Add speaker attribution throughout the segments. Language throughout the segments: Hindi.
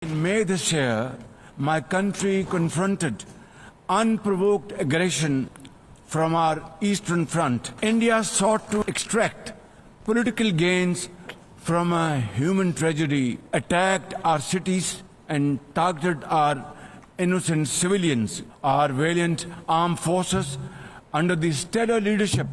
Speaker 1: In May this year, my country confronted unprovoked aggression from our eastern front. India sought to extract political gains from a human tragedy, attacked our cities and targeted our innocent civilians. Our valiant armed forces, under the stellar leadership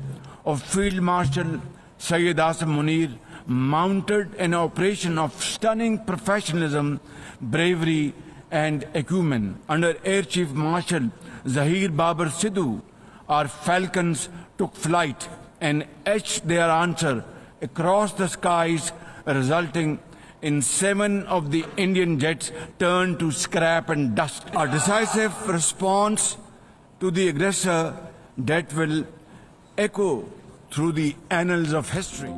Speaker 1: of Field Marshal Syed Asim Munir, mounted an operation of stunning professionalism, bravery and acumen. Under Air Chief Marshal Zahir Babar Sidhu, our falcons took flight and etched their answer across the skies, resulting in 7 of the Indian jets turned to scrap and dust. Our decisive response to the aggressor that will echo through the annals of history.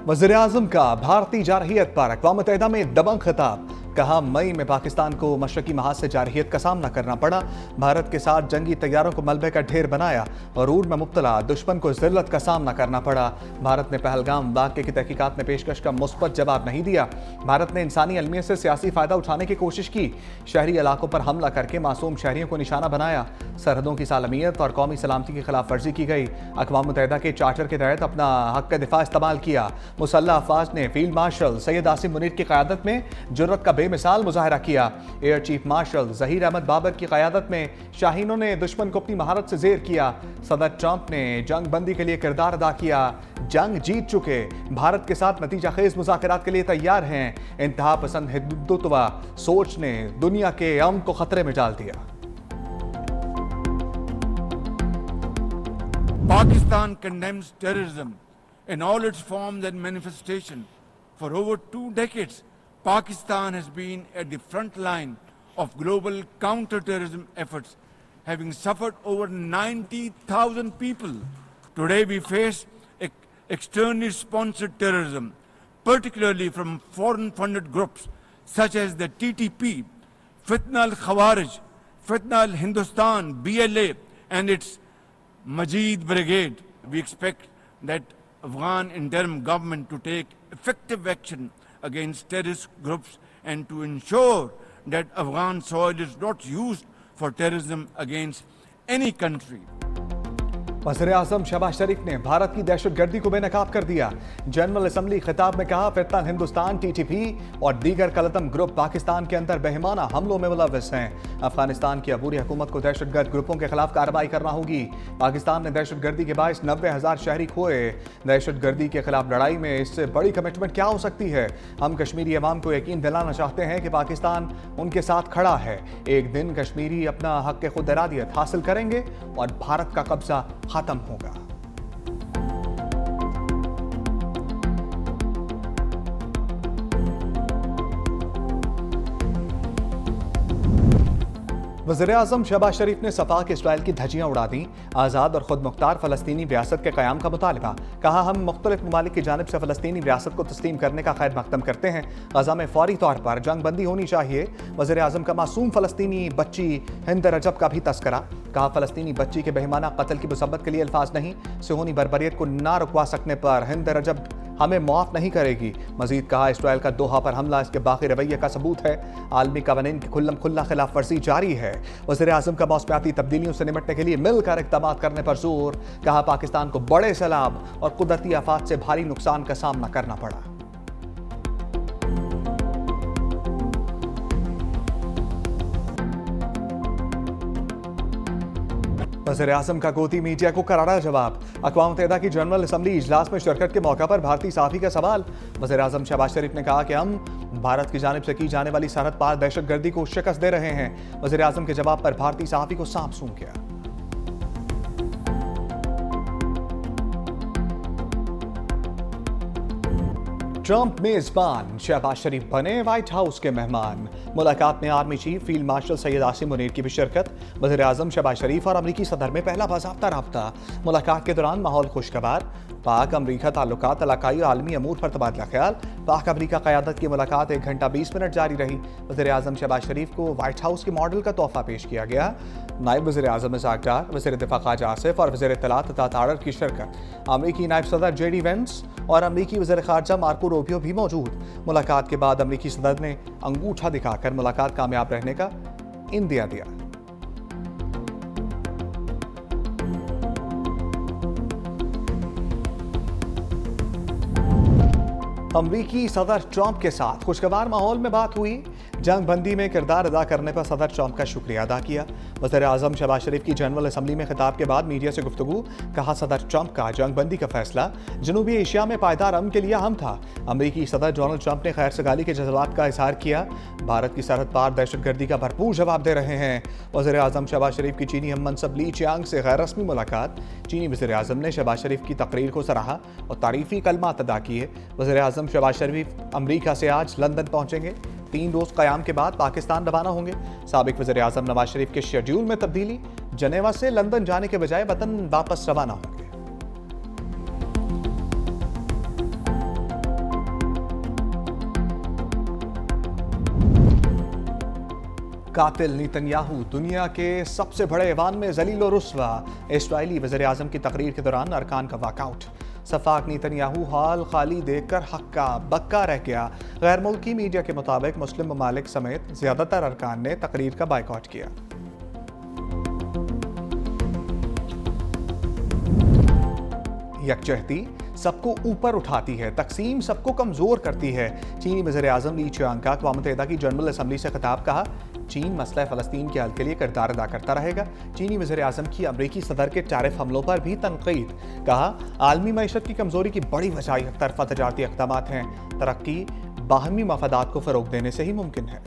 Speaker 2: वज़ीर-ए-आज़म का भारतीय जारहियत पर अक़वाम मुत्तहिदा में दबंग खिताब। कहा, मई में पाकिस्तान को मशरकी महाज से जारहियत का सामना करना पड़ा। भारत के साथ जंगी तैयारों को मलबे का ढेर बनाया और ऊर में मुब्तला दुश्मन को ज़िल्लत का सामना करना पड़ा। भारत ने पहलगाम वाक़े की तहकीकात में पेशकश का मुस्बत जवाब नहीं दिया। भारत ने इंसानी अलमियत से सियासी फ़ायदा उठाने की कोशिश की। शहरी इलाकों पर हमला करके मासूम शहरियों को निशाना बनाया। सरहदों की सालमियत और कौमी सलामती की खिलाफ वर्जी की गई। अक़वाम मुत्तहिदा के चार्टर के तहत अपना हक़ दिफ़ा इस्तेमाल किया। मुसल्लह अफ़वाज ने फील्ड मार्शल सैयद आसिम मुनीर की क़यादत में जुर्रत का बेमिसाल मुजाहरा किया। Air chief marshal Zaheer Ahmad Babar की क़यादत में शाहीनों ने दुश्मन को अपनी महारत से ज़ेर किया। सदर ट्रंप ने जंग बंदी के लिए किरदार अदा किया। जंग जीत चुके, भारत के साथ नतीजा खेज मुज़ाकरात के लिए तैयार हैं। इंतहा पसंद हिंदुत्व सोच ने दुनिया के अमन को खतरे में डाल दिया।
Speaker 1: Pakistan condemns terrorism in all its forms and manifestation. For over 2 decades, Pakistan has been at the front line of global counter-terrorism efforts, having suffered over 90,000 people. Today we face externally sponsored terrorism, particularly from foreign-funded groups such as the TTP, Fitna al-Khawarij, Fitna al-Hindustan, BLA and its Majid Brigade. We expect that Afghan interim government to take effective action against terrorist groups and to ensure that Afghan soil is not used for terrorism against any country.
Speaker 2: वज़ीर-ए-आज़म शहबाज शरीफ ने भारत की दहशतगर्दी को बेनकाब कर दिया। जनरल असम्बली खिताब में कहा, फितना हिंदुस्तान, TTP और दीगर कलतम ग्रुप पाकिस्तान के अंदर बेहमाना हमलों में मुलव्वस हैं। अफगानिस्तान की अबूरी हुकूमत को दहशतगर्द ग्रुपों के खिलाफ कार्रवाई करना होगी। पाकिस्तान ने दहशतगर्दी के बायस 90,000 शहरी खोए। दहशतगर्दी के खिलाफ लड़ाई में इससे बड़ी कमिटमेंट क्या हो सकती है? हम कश्मीरी अवाम को यकीन दिलाना चाहते हैं कि पाकिस्तान उनके साथ खड़ा है। एक दिन कश्मीरी अपना हक़ खुद इरादियत हासिल करेंगे और भारत का कब्जा खत्म होगा। वज़ीर-ए-आज़म शहबाज शरीफ ने सफा के इसराइल की धज्जियां उड़ा दी। आज़ाद और खुद मुख्तार फ़लस्तीनी रियासत के क़याम का मुतालबा। कहा, हम मुख्तलिफ ममालिक की जानिब से फ़लस्तीनी रियासत को तस्लीम करने का खैर मक़दम करते हैं। गज़ा में फ़ौरी तौर पर जंग बंदी होनी चाहिए। वज़ीर-ए-आज़म का मासूम फ़लस्तीनी बच्ची हिंद रजब का भी तस्करा। कहा, फ़लस्तीनी बच्ची के बेईमाना कत्ल की मुसब्बत के लिए अल्फाज नहीं। सिहोनी बर्बरियत को ना रुकवा सकने पर हिंद रजब हमें माफ़ नहीं करेगी। मजीद कहा, इसराइल का दोहा पर हमला इसके बाकी रवैये का सबूत है। आलमी कवानीन की खुल्लम खुल्ला खिलाफ वर्जी जारी है। वज़ीर-ए-आज़म का मौसमियाती तब्दीलियों से निपटने के लिए मिलकर इक़दाम करने पर जोर। कहा, पाकिस्तान को बड़े सैलाब और कुदरती आफात से भारी नुकसान का सामना करना पड़ा। वज़ीर-ए-आज़म का गोदी मीडिया को करारा जवाब। अक़वाम मुत्तहिदा की जनरल असम्बली इजलास में शिरकत के मौका पर भारतीय सहाफ़ी का सवाल। वज़ीर-ए-आज़म शहबाज शरीफ ने कहा कि हम भारत की जानिब से की जाने वाली सरहद पार दहशतगर्दी को शिकस्त दे रहे हैं। वज़ीर-ए-आज़म के जवाब पर भारतीय सहाफ़ी को सांप सूंघ गया। ट्रंप मेजबान, शहबाज शरीफ बने व्हाइट हाउस के मेहमान। मुलाकात में army chief field marshal Syed Asim Munir की भी शिरकत। वज़ीर-ए-आज़म शहबाज शरीफ और अमरीकी सदर में पहला बाज़ाब्ता राब्ता। मुलाकात के दौरान माहौल खुशगवार। पाक अमरीका ताल्लुकात इलाकाई और आलमी अमूर पर तबादला ख्याल। पाक अमरीका क़यादत की मुलाकात 1 घंटा 20 मिनट जारी रही। वज़ीर-ए-आज़म शहबाज शरीफ को व्हाइट हाउस के मॉडल का तोहफा पेश किया गया। नायब वज़ीर-ए-आज़म इज़हाक़ डार, वज़ीर दिफ़ा ख़ाजा आसिफ और वज़ीर इत्तलात अता तारर की शिरकत। अमरीकी नायब सदर JD वेंस और अमरीकी वज़ीर ख़ारजा मार्को रूबियो भी मौजूद। मुलाकात के बाद अमेरिकी सदर ने अंगूठा दिखाकर मुलाकात कामयाब रहने का इंदिया दिया। अमरीकी सदर ट्रंप के साथ खुशगवार माहौल में बात हुई। जंग बंदी में किरदार अदा करने पर सदर ट्रंप का शुक्रिया अदा किया। वज़ीर आज़म शहबाज शरीफ की जनरल असम्बली में खिताब के बाद मीडिया से गुफ्तगू। कहा, सदर ट्रंप का जंग बंदी का फैसला जनूबी एशिया में पायदार अमन के लिए अहम था। अमरीकी सदर डोनाल्ड ट्रंप ने खैर सगाली के जज्बात का इजहार किया। भारत की सरहद पार दहशतगर्दी का भरपूर जवाब दे रहे हैं। वज़ीर आज़म शहबाज शरीफ की चीनी हम मनसब ली चियांग से गैर रस्मी मुलाकात। चीनी वज़ीर आज़म ने शहबाज शरीफ की तकरीर को सराहा और तारीफी कलमात अदा किए। वज़ीर आज़म शहबाज शरीफ अमरीका से आज लंदन पहुंचेंगे। 3 रोज कयाम के बाद पाकिस्तान रवाना होंगे। साबिक वज़ीर आज़म नवाज शरीफ के शेड्यूल में तब्दीली, जनेवा से लंदन जाने के बजाय वतन वापस रवाना होंगे। कातिल नेतन्याहू दुनिया के सबसे बड़े ऐवान में जलील और रुस्वा। इस्राएली वज़ीर आज़म की तकरीर के दौरान अरकान का वॉकआउट। सफाक नेतन्याहू हाल खाली देखकर हक्का बक्का रह गया। गैर मुल्की मीडिया के मुताबिक मुस्लिम ममालिक समेत ज्यादातर अरकान ने तकरीर का बायकॉट किया। यकजहती सबको ऊपर उठाती है, तकसीम सबको कमजोर करती है। चीनी वज़ीर आज़म ली चियांग का अक़वाम मुत्तहिदा की जनरल असम्बली से खिताब। कहा, चीन मसला फ़लस्तीन के हल के लिए किरदार अदा करता रहेगा। चीनी वज़ीर आज़म की अमरीकी सदर के टैरिफ हमलों पर भी तनकीद। कहा, आलमी मईशत की कमजोरी की बड़ी वजह एक तरफा तजारती इक़दामात हैं। तरक्की बाहमी मफादात को फ़रोग़ देने से ही मुमकिन है।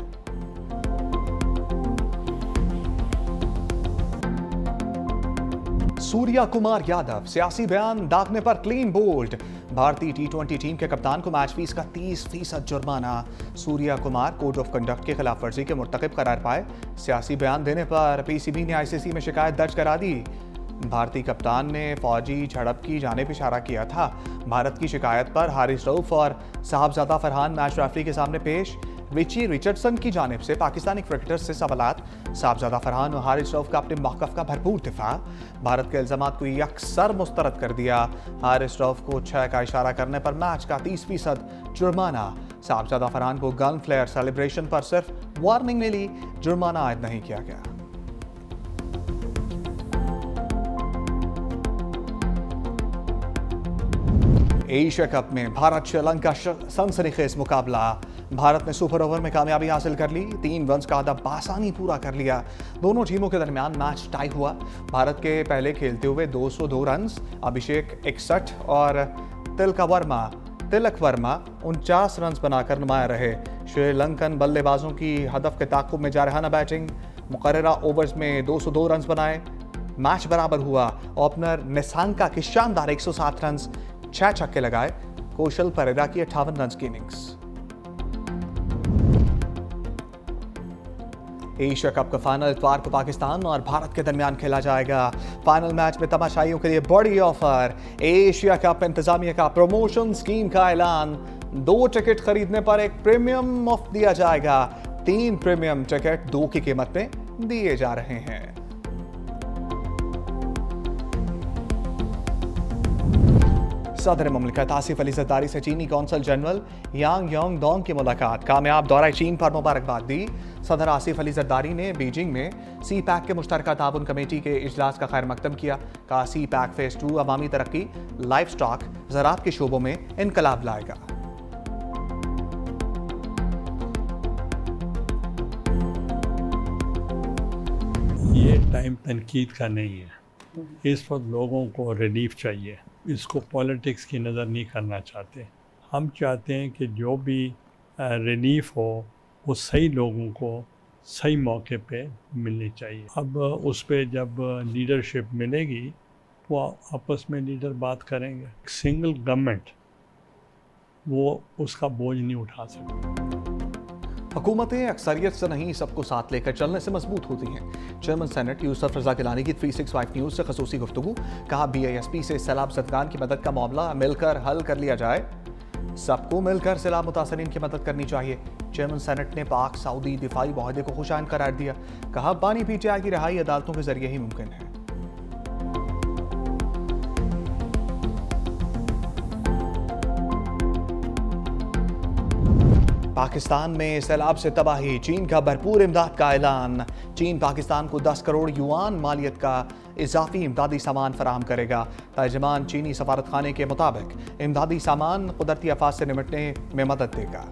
Speaker 2: सूर्या कुमार यादव सियासी बयान दागने पर क्लीन बोल्ड। भारतीय T20 टीम के कप्तान को मैच फीस का 30% जुर्माना। Surya Kumar code of conduct की खिलाफ वर्जी के मुर्तकिब करार पाए। सियासी बयान देने पर PCB ने ICC में शिकायत दर्ज करा दी। भारतीय कप्तान ने फौजी झड़प की जानिब इशारा किया था। भारत की शिकायत पर हारिस रऊफ और साहबजादा फरहान मैच रेफरी के सामने पेश। रिची रिचर्डसन की जानिब से पाकिस्तानी क्रिकेटर्स से सवालात। साहबजादा फरहान और हारिस रऊफ का अपने मौक़िफ़ का भरपूर दिफा। भारत के इल्ज़ामात को यकसर मुस्तरद कर दिया। हारिस रऊफ को 6 का इशारा करने पर मैच का 30% जुर्माना। साहबजादा फरहान को गन फ्लेयर सेलिब्रेशन पर सिर्फ वार्निंग मिली, जुर्माना आयद नहीं किया गया। एशिया कप में भारत श्रीलंका सनसनीखेज मुकाबला। भारत ने सुपर ओवर में कामयाबी हासिल कर ली। 3 रन्स का अहदा बासानी पूरा कर लिया। दोनों टीमों के दरमियान मैच टाई हुआ। भारत के पहले खेलते हुए 202 रन्स, अभिषेक 61 और तिलक वर्मा 49 रन्स बनाकर नुमाया रहे। श्रीलंकन बल्लेबाजों की हदफ के ताक़ुब में जारहाना बैटिंग। मुकर्ररा ओवर्स में 202 रन्स बनाए। मैच बराबर हुआ। ओपनर निसांका की शानदार 107 रन्स, 6 छक्के लगाए। कौशल परेरा की 58 रन्स की इनिंग्स। एशिया कप का फाइनल इतवार को पाकिस्तान और भारत के दरमियान खेला जाएगा। फाइनल मैच में तमाशाइयों के लिए बड़ी ऑफर। एशिया कप इंतजामिया का प्रमोशन स्कीम का ऐलान। 2 टिकट खरीदने पर 1 प्रीमियम मुफ्त दिया जाएगा। 3 प्रीमियम टिकट 2 की कीमत में दिए जा रहे हैं। सदर मुमलिकत आसिफ अली जरदारी से चीनी कौंसल जनरल यांग योंग डोंग की मुलाकात। कामयाब दौरा चीन पर मुबारकबाद दी। सदर आसिफ अली जरदारी ने बीजिंग में CPEC के मुश्तरका ताउन कमेटी के इजलास का खैर मकदम किया। कहा, CPEC फेज 2 अवामी तरक्की, लाइफ स्टॉक, ज़राअत के शोबों में इनकलाब लाएगा।
Speaker 3: ये टाइम तनकीद का नहीं है। इस वक्त लोगों को रिलीफ चाहिए। इसको पॉलिटिक्स की नज़र नहीं करना चाहते। हम चाहते हैं कि जो भी रिलीफ हो वो सही लोगों को सही मौके पे मिलनी चाहिए। अब उस पे जब लीडरशिप मिलेगी तो आपस में लीडर बात करेंगे। सिंगल गवर्नमेंट वो उसका बोझ नहीं उठा सकती।
Speaker 2: हुकूमतें अक्सरियत से नहीं सबको साथ लेकर चलने से मजबूत होती हैं। चेयरमैन सेनेट यूसुफ रज़ा गिलानी की 365 न्यूज़ से खसूसी गुफ्तगू। कहा, BISP से सैलाब ज़दगान की मदद का मामला मिलकर हल कर लिया जाए। सबको मिलकर सैलाब मुतासरीन की मदद करनी चाहिए। चेयरमैन सेनेट ने पाक सऊदी दिफाई मुआहदे को खुशाइन करार दिया। कहा, बानी PTI की रिहाई अदालतों के जरिए ही मुमकिन है। पाकिस्तान में सैलाब से तबाही, चीन का भरपूर इमदाद का ऐलान। चीन पाकिस्तान को 10 करोड़ युआन मालियत का इजाफी इमदादी सामान फराहम करेगा। तर्जमान चीनी सफारतखाने के मुताबिक इमदादी सामान कुदरती आफात से निपटने में मदद देगा।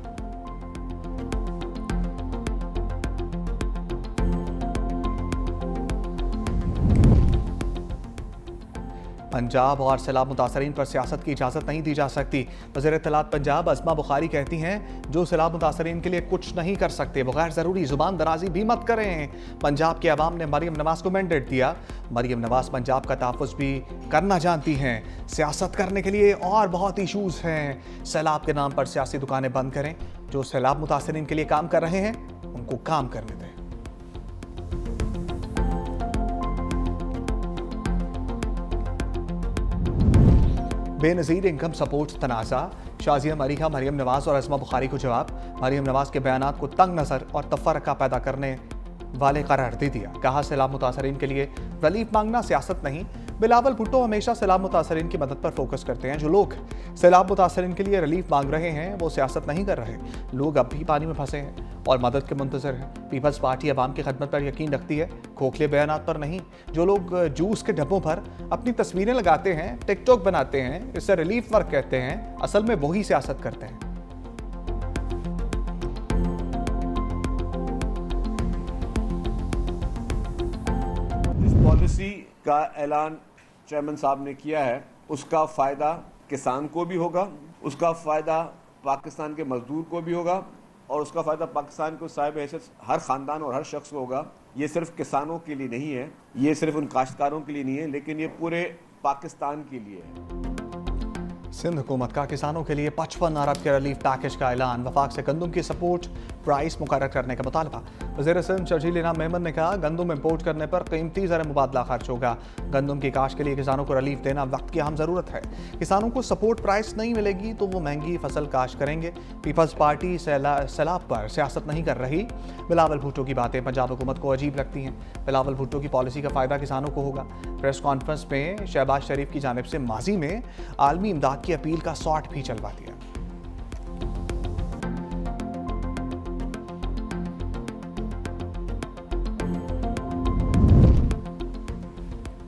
Speaker 2: पंजाब और सैलाब मुतासरीन पर सियासत की इजाज़त नहीं दी जा सकती। वज़ीर इत्तलात पंजाब अज़मा बुखारी कहती हैं, जो सैलाब मुतासरीन के लिए कुछ नहीं कर सकते वो गैर ज़रूरी ज़ुबान दराजी भी मत करें। पंजाब के अवाम ने मरीम नवाज़ को मैंडेट दिया। मरीम नवाज़ पंजाब का तहफ़्फ़ुज़ भी करना जानती हैं। सियासत करने के लिए और बहुत इशूज़ हैं। सैलाब के नाम पर सियासी दुकानें बंद करें। जो सैलाब मुतासरीन के लिए काम कर रहे हैं उनको काम करने दें। बेनज़ीर इनकम सपोर्ट तनाज़ा, शाज़िया मरीहा मरीम नवाज़ और अज़मा बुखारी को जवाब। मरीम नवाज़ के बयानात को तंग नज़र और तफ़र्रक़ा पैदा करने वाले करार दे दिया। कहा, सैलाब मुतासरीन के लिए रिलीफ मांगना सियासत नहीं। बिलावल भुट्टो हमेशा सैलाब मुतासरीन की मदद पर फोकस करते हैं। जो लोग सैलाब मुतासरीन के लिए रिलीफ मांग रहे हैं वो सियासत नहीं कर रहे। लोग अब भी पानी में फंसे हैं और मदद के मुंतज़र हैं। पीपल्स पार्टी अवाम की खदमत पर यकीन रखती है, खोखले बयानात पर नहीं। जो लोग जूस के डब्बों पर अपनी तस्वीरें लगाते हैं, टिकटॉक बनाते हैं, इससे रिलीफ वर्क कहते हैं, असल में वही सियासत करते हैं।
Speaker 4: जिस पॉलिसी का ऐलान चेयरमैन साहब ने किया है उसका फ़ायदा किसान को भी होगा, उसका फ़ायदा पाकिस्तान के मजदूर को भी होगा और उसका फ़ायदा पाकिस्तान को साहिब हैसियत हर ख़ानदान और हर शख्स को होगा। ये सिर्फ किसानों के लिए नहीं है, ये सिर्फ उन काश्तकारों के लिए नहीं है, लेकिन ये पूरे पाकिस्तान के लिए है।
Speaker 2: सिंध हुकूमत का किसानों के लिए 55 अरब के रिलीफ पैकेज का ऐलान। वफाक से गंदम की सपोर्ट प्राइस मुकर्रर करने का मुतालबा। वज़ीर सिंध शर्जील इनाम मेमन ने कहा, गंदम इम्पोर्ट करने पर कीमती ज़र मुबादला खर्च होगा। गंदम की काश्त के लिए किसानों को रिलीफ देना वक्त की अहम ज़रूरत है। किसानों को सपोर्ट प्राइस नहीं मिलेगी तो वो महंगी फसल काश्त करेंगे। पीपल्स पार्टी सैलाब पर सियासत नहीं कर रही। बिलावल भुट्टो की बातें पंजाब हुकूमत को अजीब लगती हैं। बिलावल भुट्टो की पॉलिसी का फ़ायदा किसानों को होगा। प्रेस कॉन्फ्रेंस में शहबाज शरीफ की जानिब से माजी में आलमी इमदाद की अपील का शॉट भी चलवा दिया।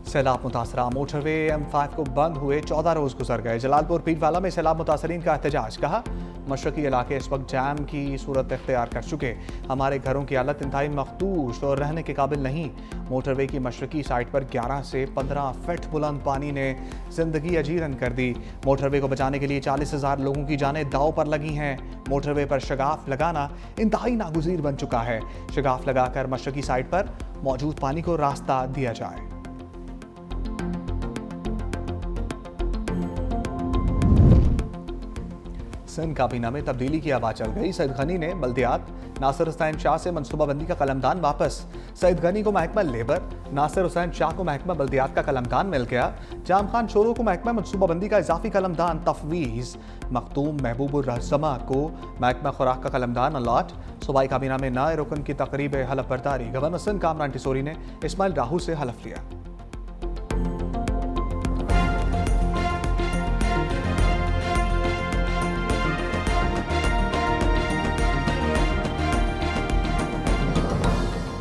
Speaker 2: सैलाब मुतासरा मोटरवे M5 को बंद हुए 14 रोज गुजर गए। जलालपुर पीरवाला में सैलाब मुतासरीन का एहतजाज। कहा, मशरकी इलाके इस वक्त जैम की सूरत इख्तियार कर चुके। हमारे घरों की हालत इंतहाई मखदूश और रहने के काबिल नहीं। मोटरवे की मशरकी साइड पर 11 से 15 फीट बुलंद पानी ने जिंदगी अजीरन कर दी। मोटरवे को बचाने के लिए 40,000 लोगों की जानें दाव पर लगी हैं। मोटरवे पर शगाफ लगाना इंतहाई नागुज़ीर बन चुका है। शगाफ लगाकर मशरकी साइड पर मौजूद पानी को रास्ता दिया जाए। सिंध काबीना में तब्दीली की आवाज़ चल गई। सईद गनी ने बल्दियात, नासिर हुसैन शाह से मनसूबाबंदी का कलमदान वापस। सईद गनी को महकमा लेबर, नासिर हुसैन शाह को महकमा बल्दियात का कलमदान मिल गया। जाम खान शोरो को महकमा मनसूबाबंदी का इजाफी कलमदान तफवीज़। मखतूम महबूबुर रहज़मा को महकमा खुराक का कलमदान अलॉट। सूबाई काबीना में नए रुकन की तकरीब हलफ बर्दारी। गवर्नर सिंध कामरान टिसोरी ने इस्माइल राहू से हलफ लिया।